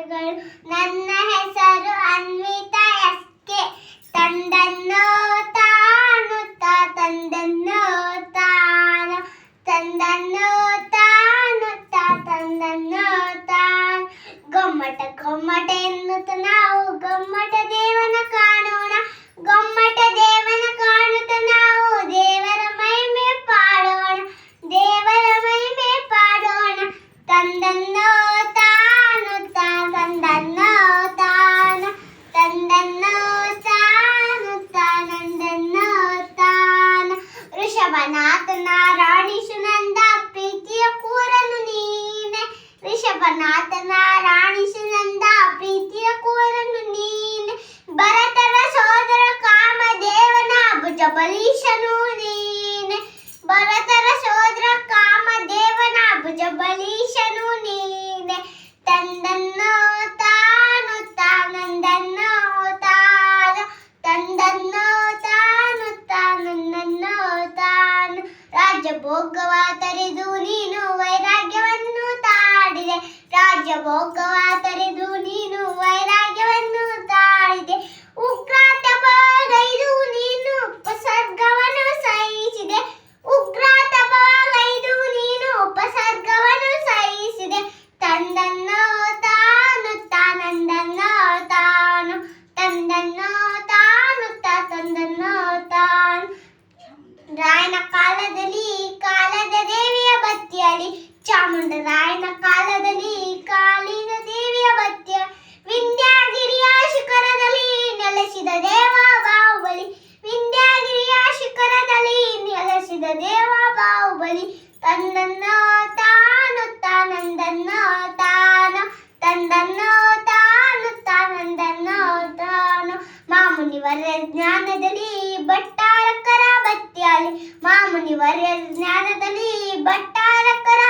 ವಾಕ್ಯಗಳು. ನನ್ನ ಹೆಸರು ಅನ್ವಿತಾ ಎಸ್ಕೆ. ತಂದನ್ನೋ ತಾನು ತಂದನ್ನೋ ತಾನು ತಂದನ್ನೋ ತಾನು ತಂದನ್ನೋ ತಾನು. ಗೊಮ್ಮಟ ಗೊಮ್ಮಟ ಎನ್ನುತ್ತ ನಾವು ಗೊಮ್ಮಟ ದೇವನ ಕಾಣೋಣ. ಗೊಮ್ಮಟ ದೇವನ ಕಾಣುತ್ತ ನಾವು ದೇವರ ಮಹಿಮೆ ಪಾಡೋಣ. ದೇವರ ಮಹಿಮೆ ಪಾಡೋಣ. ತಂದನ್ನೋ ತಾನು ತಂದನ್ನೋ ತಾನು ತಂದನ್ನೋ ತಾನು ತಂದನ್ನೋ ತಾನು. ಋಷಭನಾಥನ ರಾಣಿಸು ನಂದ ಪ್ರೀತಿಯ ಕೂರನು ನೀನೆ. ಋಷಭನಾಥನ ರಾಣಿಸು ನಂದ ಪ್ರೀತಿಯ ಕೂರನು ನೀನೆ. ಭರತರ ಸೋದರ ಕಾಮದೇವನ ಭುಜ ಬಲೀಶನು ನೀನೆ. ಭರತರ ಸೋದರ ಕಾಮದೇವನ ಭುಜ ಬಲೀಶನು ನೀನೆ. ತಂದನ್ನೋ ತಾನು ತಾನಂದನ್ನೋ ತಾನು ತಂದನ್ನೋ ತಾನು ತಾನಂದನ್ನೋ ತಾನು. ರಾಜ್ಯ ಭೋಗವ ತೊರೆದು ನೀನು ವೈರಾಗ್ಯವನ್ನು ತಾಳಿದೆ. ರಾಜ್ಯ ಭೋಗವ ತೊರೆದು ನೀನು ವೈರಾಗ್ಯವನ್ನು ತಾಳಿದೆ. ಉಗ್ರಾತ ಬಗೈದು ನೀನು ಉಪಸರ್ಗವನ್ನು ಸಹಿಸಿದೆ. ಉಗ್ರಾತ ಬಗೈದು ನೀನು ಉಪಸರ್ಗವನ್ನು ಸಹಿಸಿದೆ. ತಂದನ್ನೋ ತಾನು ತಾನಂದನ್ನೋ ತಾನು ತಂದನ್ನೋ ತಾನು ತಂದನ್ನೋ ತಾನು. ರಾಯನ ಕಾಲದಲ್ಲಿ ಕಾಲದ ದೇವಿಯ ಬತ್ತಿಯಲಿ. ಚಾಮುಂಡರಾಯನ ಕಾಲದಲ್ಲಿ ಕಾಲಿನ ದೇವಿಯ ಬತ್ತಿಯ. ವಿಂಧ್ಯಗಿರಿಯ ಶಿಖರದಲ್ಲಿ ನೆಲೆಸಿದ ದೇವ ಬಾಹುಬಲಿ. ವಿಂಧ್ಯಗಿರಿಯ ಶಿಖರದಲ್ಲಿ ನೆಲೆಸಿದ ದೇವ ಬಾಹುಬಲಿ. ತಂದನ್ನೋ ತಾನು ತಾನಂದನ್ನೋ ತಾನು ತಂದನ್ನೋ ತಾನು ತಾನಂದನ್ನೋ ತಾನು. ಮಾಮುನಿವರ್ಯ ಜ್ಞಾನದಲ್ಲಿ ಭಟ್ಟಾರಕರ ಬತ್ತಿಯಲಿ. ಮಾಮುನಿವರ್ಯ ಜ್ಞಾನದಲ್ಲಿ ಭಟ್ಟಾರಕರ